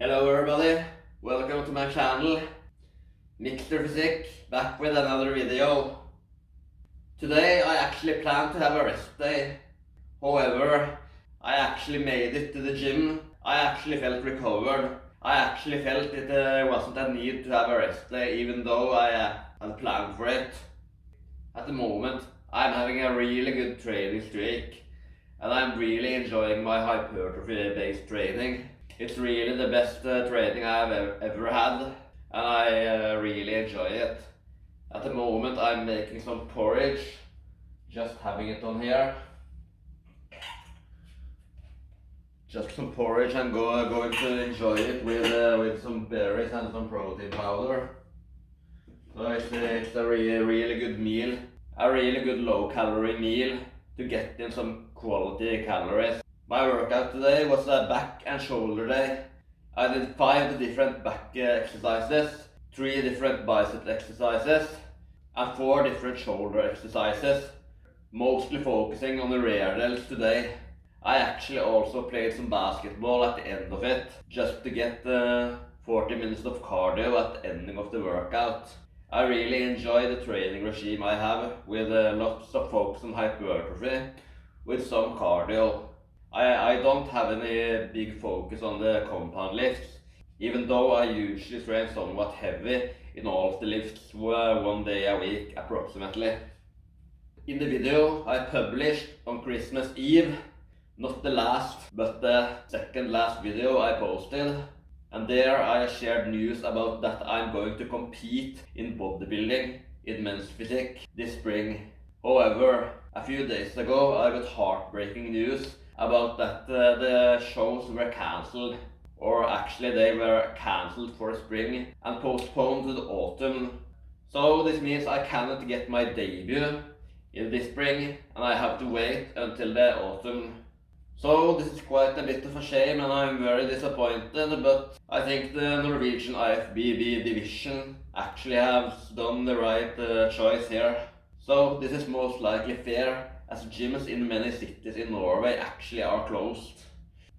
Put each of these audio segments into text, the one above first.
Hello everybody, welcome to my channel, Mr. Physique, back with another video. Today I actually planned to have a rest day. However, I actually made it to the gym. I actually felt recovered. I actually felt it wasn't a need to have a rest day even though I had planned for it. At the moment, I'm having a really good training streak and I'm really enjoying my hypertrophy-based training. It's really the best training I've ever had, and I really enjoy it. At the moment I'm making some porridge, just having it on here. Just some porridge. I'm going to enjoy it with some berries and some protein powder. So it's a really good meal, a really good low-calorie meal to get in some quality calories. My workout today was a back and shoulder day. I did 5 different back exercises, 3 different bicep exercises, and 4 different shoulder exercises, mostly focusing on the rear delts today. I actually also played some basketball at the end of it, just to get 40 minutes of cardio at the ending of the workout. I really enjoy the training regime I have, with lots of focus on hypertrophy, with some cardio. I don't have any big focus on the compound lifts, even though I usually train somewhat heavy in all of the lifts 1 day a week approximately. In the video I published on Christmas Eve, not the last but the second last video I posted, and there I shared news about that I'm going to compete in bodybuilding in men's physique this spring. However, a few days ago I got heartbreaking news about that the shows were cancelled, or actually they were cancelled for spring and postponed to the autumn. So this means I cannot get my debut in this spring and I have to wait until the autumn. So this is quite a bit of a shame and I'm very disappointed, but I think the Norwegian IFBB division actually has done the right choice here. So this is most likely fair, as gyms in many cities in Norway actually are closed.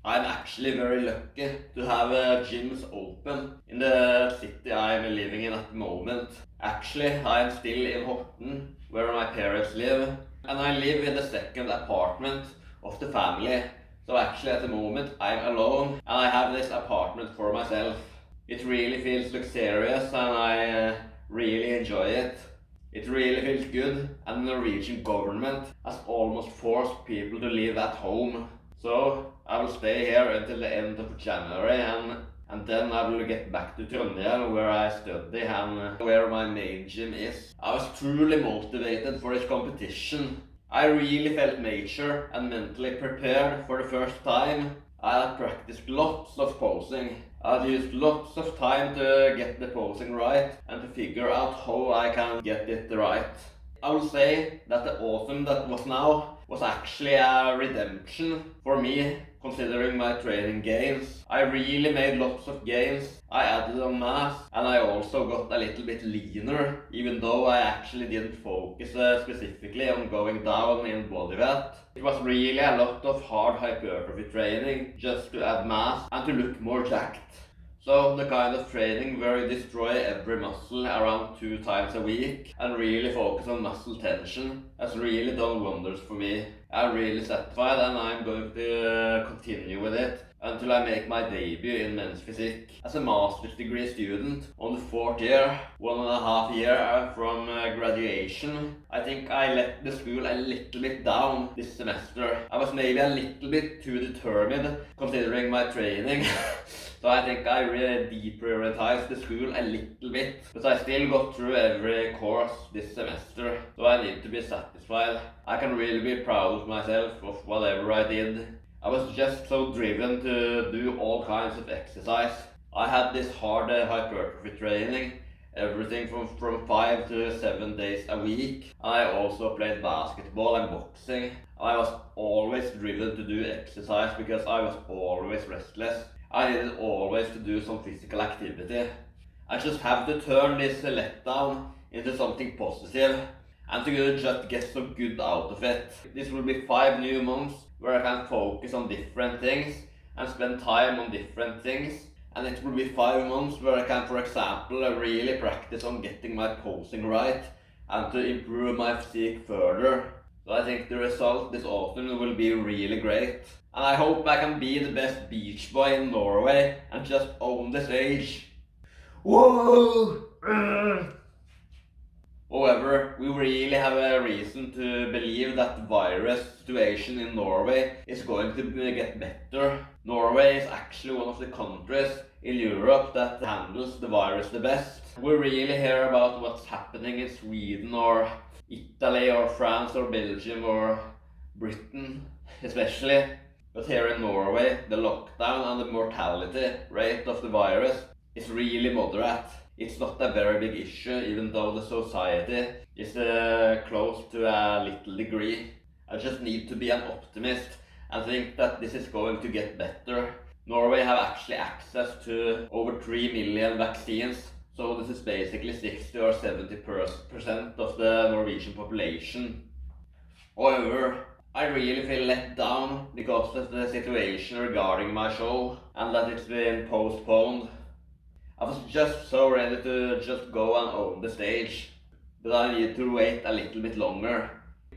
I'm actually very lucky to have gyms open in the city I'm living in at the moment. Actually, I'm still in Horten, where my parents live, and I live in the second apartment of the family. So actually at the moment I'm alone and I have this apartment for myself. It really feels luxurious and I really enjoy it. It really feels good, and the Norwegian government has almost forced people to live at home. So I will stay here until the end of January and then I will get back to Trondheim, where I study and where my main gym is. I was truly motivated for this competition. I really felt mature and mentally prepared for the first time. I had practiced lots of posing. I've used lots of time to get the posing right and to figure out how I can get it right. I will say that the autumn that was now was actually a redemption for me, considering my training gains. I really made lots of gains. I added on mass and I also got a little bit leaner, even though I actually didn't focus specifically on going down in body fat. It was really a lot of hard hypertrophy training just to add mass and to look more jacked. So the kind of training where you destroy every muscle around 2 times a week and really focus on muscle tension has really done wonders for me. I'm really satisfied and I'm going to continue with it until I make my debut in men's physique. As a master's degree student on the 4th year, 1.5 years from graduation, I think I let the school a little bit down this semester. I was maybe a little bit too determined considering my training. So I think I really deprioritized the school a little bit, but I still got through every course this semester, so I need to be satisfied. I can really be proud of myself of whatever I did. I was just so driven to do all kinds of exercise. I had this hard hypertrophy training, everything from 5 to 7 days a week. I also played basketball and boxing. I was always driven to do exercise because I was always restless. I needed always to do some physical activity. I just have to turn this letdown into something positive and to just get some good out of it. This will be 5 new months where I can focus on different things and spend time on different things And it will be 5 months where I can, for example, really practice on getting my posing right and to improve my physique further. So I think the result this autumn will be really great. And I hope I can be the best beach boy in Norway and just own the stage. Whoa! However, we really have a reason to believe that the virus situation in Norway is going to get better. Norway is actually one of the countries in Europe that handles the virus the best. We really hear about what's happening in Sweden or Italy or France or Belgium or Britain especially. But here in Norway, the lockdown and the mortality rate of the virus is really moderate. It's not a very big issue, even though the society is close to a little degree. I just need to be an optimist and think that this is going to get better. Norway have actually access to over 3 million vaccines, so this is basically 60 or 70% of the Norwegian population. However, I really feel let down because of the situation regarding my show and that it's been postponed. I was just so ready to just go and own the stage, but I need to wait a little bit longer.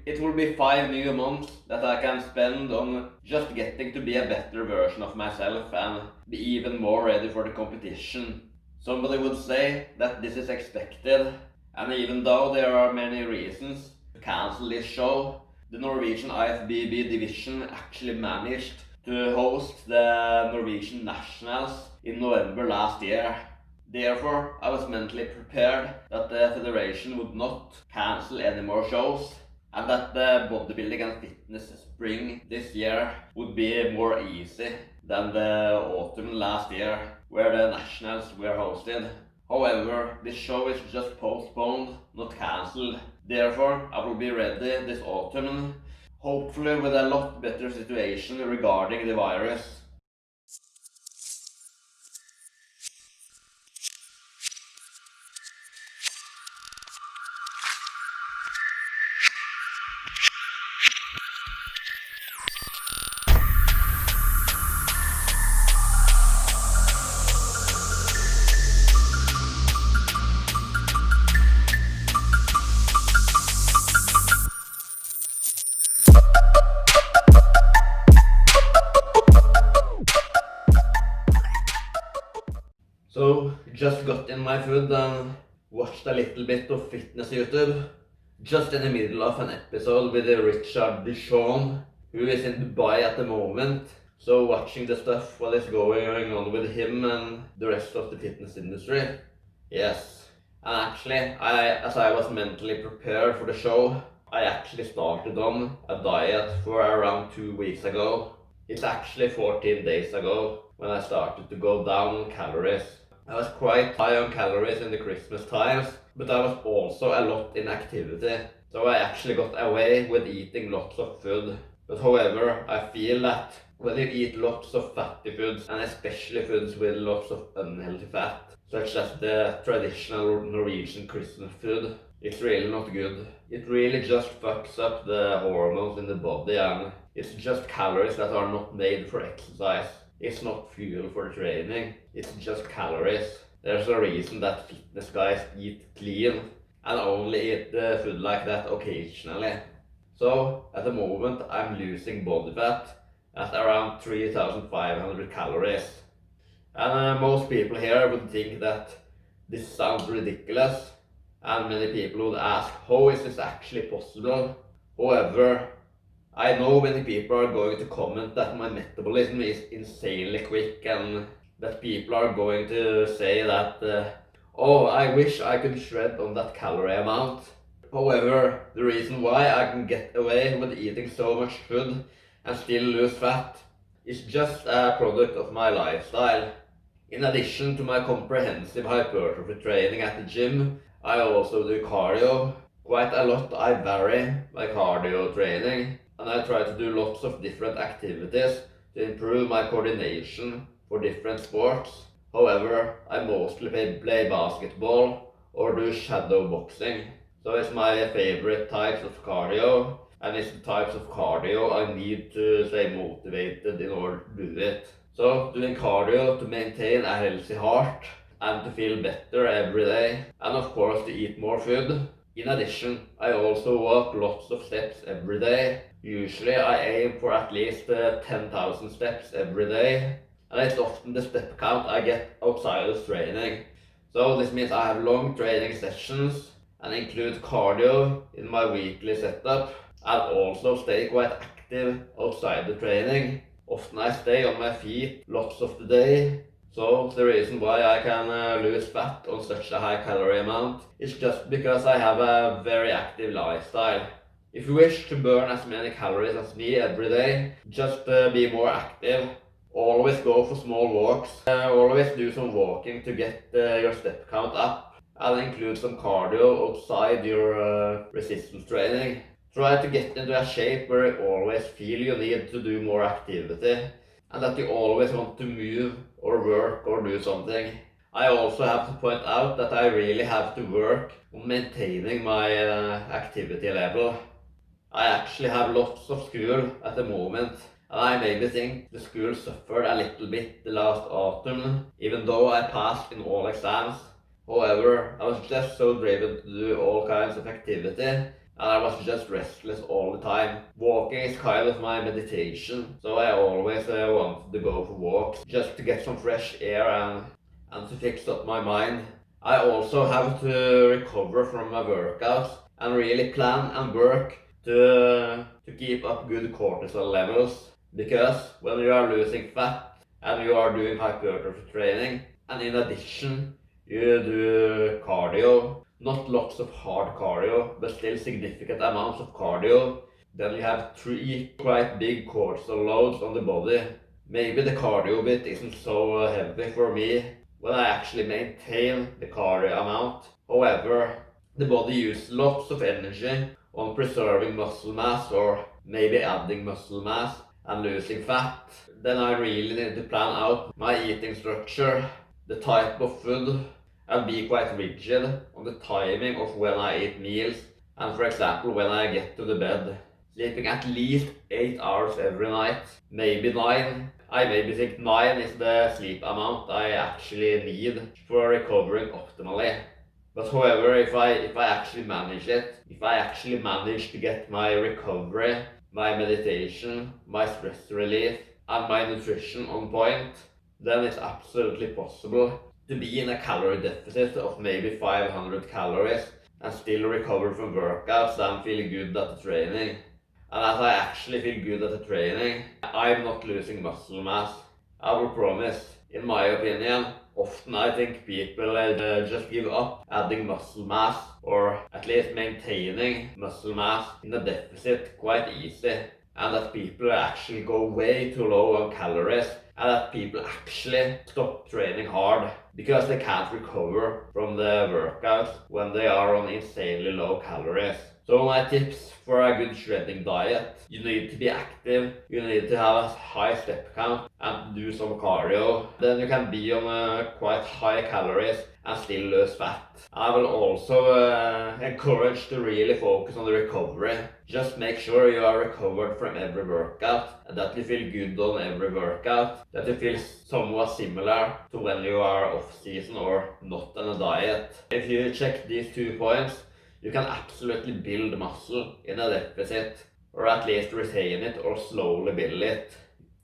It will be 5 new months that I can spend on just getting to be a better version of myself and be even more ready for the competition. Somebody would say that this is expected, and even though there are many reasons to cancel this show, the Norwegian IFBB division actually managed to host the Norwegian Nationals in November last year. Therefore, I was mentally prepared that the federation would not cancel any more shows and that the bodybuilding and fitness spring this year would be more easy than the autumn last year, where the nationals were hosted. However, this show is just postponed, not cancelled. Therefore, I will be ready this autumn, hopefully with a lot better situation regarding the virus. So, just got in my food and watched a little bit of fitness YouTube. Just in the middle of an episode with Richard Deshawn, who is in Dubai at the moment. So watching the stuff what is going on with him and the rest of the fitness industry. Yes. And actually, as I was mentally prepared for the show, I actually started on a diet for around 2 weeks ago. It's actually 14 days ago when I started to go down on calories. I was quite high on calories in the Christmas times, but I was also a lot in activity. So I actually got away with eating lots of food. But however, I feel that when you eat lots of fatty foods, and especially foods with lots of unhealthy fat, such as the traditional Norwegian Christmas food, it's really not good. It really just fucks up the hormones in the body, and it's just calories that are not made for exercise. It's not fuel for training, it's just calories. There's a reason that fitness guys eat clean and only eat food like that occasionally. So at the moment I'm losing body fat at around 3,500 calories. And most people here would think that this sounds ridiculous, and many people would ask, how is this actually possible? However, I know many people are going to comment that my metabolism is insanely quick and that people are going to say that, oh, I wish I could shred on that calorie amount. However, the reason why I can get away with eating so much food and still lose fat is just a product of my lifestyle. In addition to my comprehensive hypertrophy training at the gym, I also do cardio. Quite a lot I vary my cardio training, and I try to do lots of different activities to improve my coordination for different sports. However, I mostly play basketball or do shadow boxing. So it's my favorite types of cardio, and it's the types of cardio I need to stay motivated in order to do it. So doing cardio to maintain a healthy heart and to feel better every day, and of course to eat more food. In addition, I also walk lots of steps every day. Usually I aim for at least 10,000 steps every day, and it's often the step count I get outside of training. So this means I have long training sessions and include cardio in my weekly setup, and also stay quite active outside the training. Often I stay on my feet lots of the day. So the reason why I can lose fat on such a high calorie amount is just because I have a very active lifestyle. If you wish to burn as many calories as me every day, just be more active. Always go for small walks. Always do some walking to get your step count up. And include some cardio outside your resistance training. Try to get into a shape where you always feel you need to do more activity and that you always want to move or work or do something. I also have to point out that I really have to work on maintaining my activity level. I actually have lots of school at the moment, and I maybe think the school suffered a little bit the last autumn, even though I passed in all exams. However, I was just so driven to do all kinds of activity, and I was just restless all the time. Walking is kind of my meditation, so I always wanted to go for walks just to get some fresh air and to fix up my mind. I also have to recover from my workouts and really plan and work to keep up good cortisol levels, because when you are losing fat and you are doing hypertrophy training and in addition you do cardio, not lots of hard cardio but still significant amounts of cardio, then you have 3 quite big cortisol loads on the body. Maybe the cardio bit isn't so heavy for me when I actually maintain the cardio amount. However, the body uses lots of energy on preserving muscle mass or maybe adding muscle mass and losing fat. Then I really need to plan out my eating structure, the type of food, and be quite rigid on the timing of when I eat meals, and for example when I get to the bed. Sleeping at least 8 hours every night, maybe 9. I maybe think 9 is the sleep amount I actually need for recovering optimally. But however, if I actually manage it, if I actually manage to get my recovery, my meditation, my stress relief, and my nutrition on point, then it's absolutely possible to be in a calorie deficit of maybe 500 calories and still recover from workouts and feel good at the training. And as I actually feel good at the training, I'm not losing muscle mass. I will promise. In my opinion, often I think people just give up adding muscle mass or at least maintaining muscle mass in a deficit quite easy. And that people actually go way too low on calories and that people actually stop training hard because they can't recover from the workouts when they are on insanely low calories. So my tips for a good shredding diet: you need to be active, you need to have a high step count and do some cardio. Then you can be on quite high calories and still lose fat. I will also encourage to really focus on the recovery. Just make sure you are recovered from every workout and that you feel good on every workout, that you feel somewhat similar to when you are off season or not on a diet. If you check these 2 points, you can absolutely build muscle in a deficit, or at least retain it or slowly build it.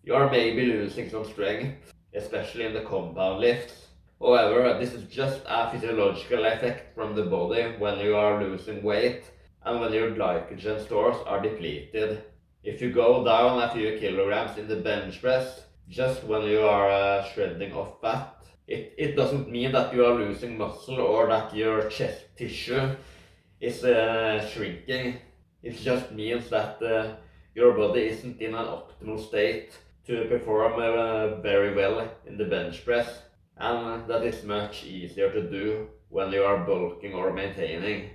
You are maybe losing some strength, especially in the compound lifts. However, this is just a physiological effect from the body when you are losing weight and when your glycogen stores are depleted. If you go down a few kilograms in the bench press just when you are shredding off fat, it doesn't mean that you are losing muscle or that your chest tissue is shrinking. It just means that your body isn't in an optimal state to perform very well in the bench press, and that is much easier to do when you are bulking or maintaining.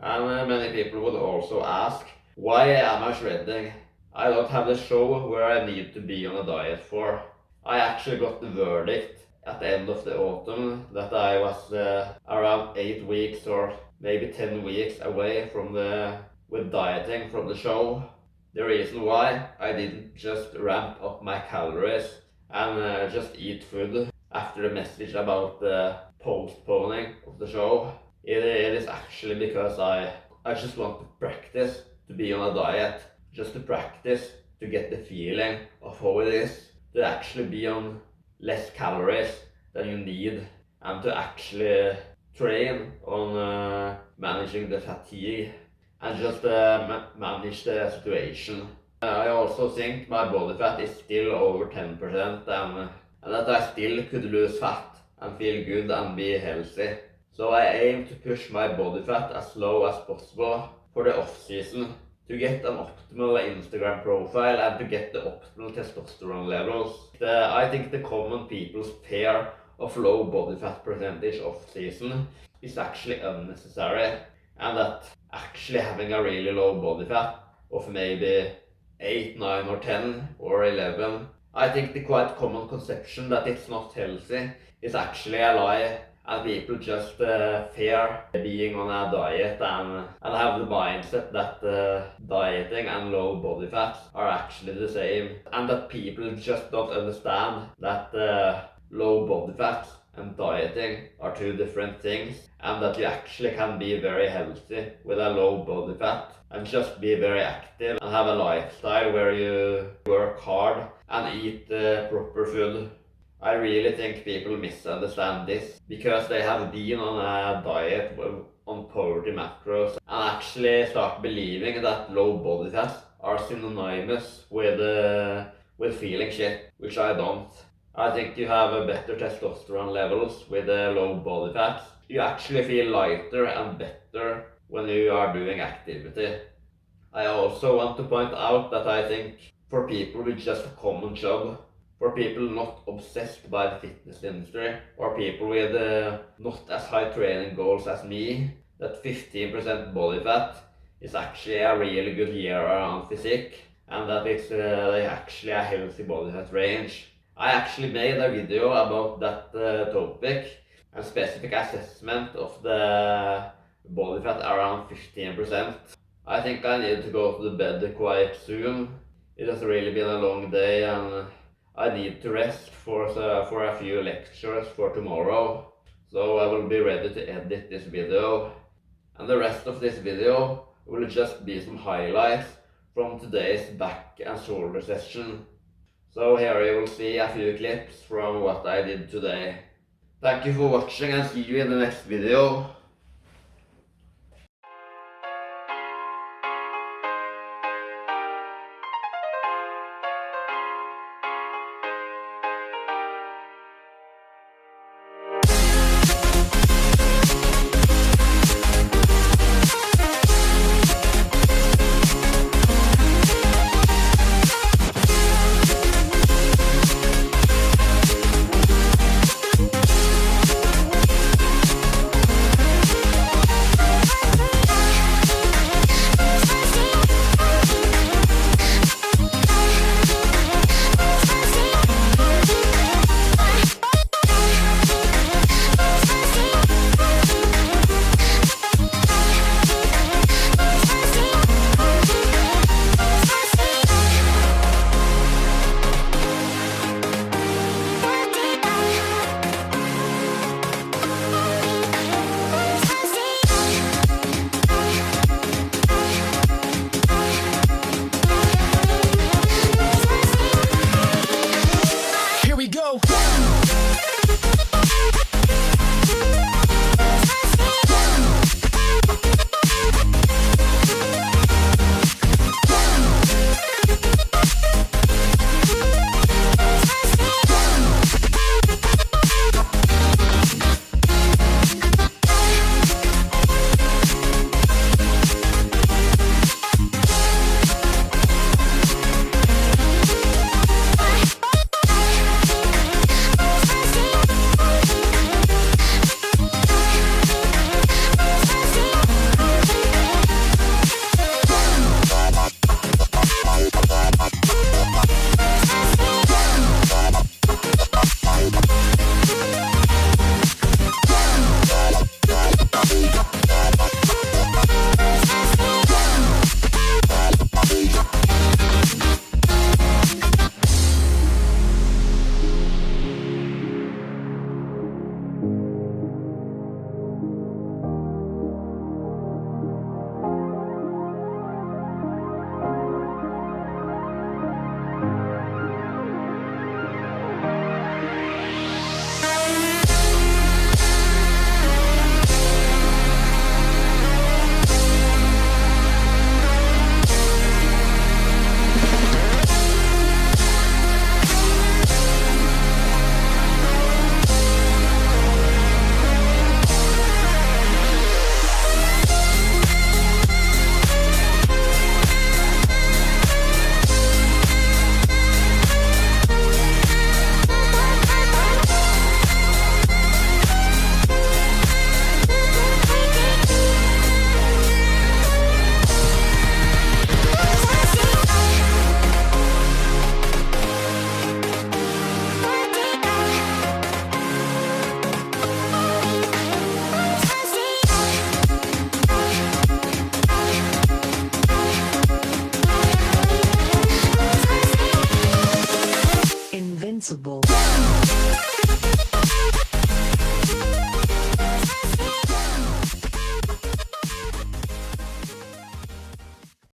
And many people would also ask, why am I shredding? I don't have the show where I need to be on a diet for. I actually got the verdict at the end of the autumn that I was around 8 weeks or maybe 10 weeks away from with dieting from the show. The reason why I didn't just ramp up my calories and just eat food after the message about the postponing of the show. It is actually because I just want to practice to be on a diet, just to practice to get the feeling of how it is to actually be on less calories than you need, and to actually train on managing the fatigue and just manage the situation. I also think my body fat is still over 10%, and that I still could lose fat and feel good and be healthy. So I aim to push my body fat as low as possible for the off season to get an optimal Instagram profile and to get the optimal testosterone levels. I think the common people's fear of low body fat percentage off season is actually unnecessary, and that actually having a really low body fat of maybe 8, 9 or 10 or 11, I think the quite common conception that it's not healthy is actually a lie, and people just fear being on a diet and have the mindset that dieting and low body fat are actually the same, and that people just don't understand that low body fat and dieting are two different things, and that you actually can be very healthy with a low body fat and just be very active and have a lifestyle where you work hard and eat proper food. I really think people misunderstand this because they have been on a diet on poverty macros and actually start believing that low body fat are synonymous with feeling shit, which I don't. I think you have a better testosterone levels with a low body fat. You actually feel lighter and better when you are doing activity. I also want to point out that I think for people with just a common job, for people not obsessed by the fitness industry, or people with not as high training goals as me, that 15% body fat is actually a really good year-round physique, and that it's actually a healthy body fat range. I actually made a video about that topic and specific assessment of the body fat around 15%. I think I need to go to the bed quite soon. It has really been a long day and I need to rest for a few lectures for tomorrow. So I will be ready to edit this video. And the rest of this video will just be some highlights from today's back and shoulder session. So here you will see a few clips from what I did today. Thank you for watching and see you in the next video. possible.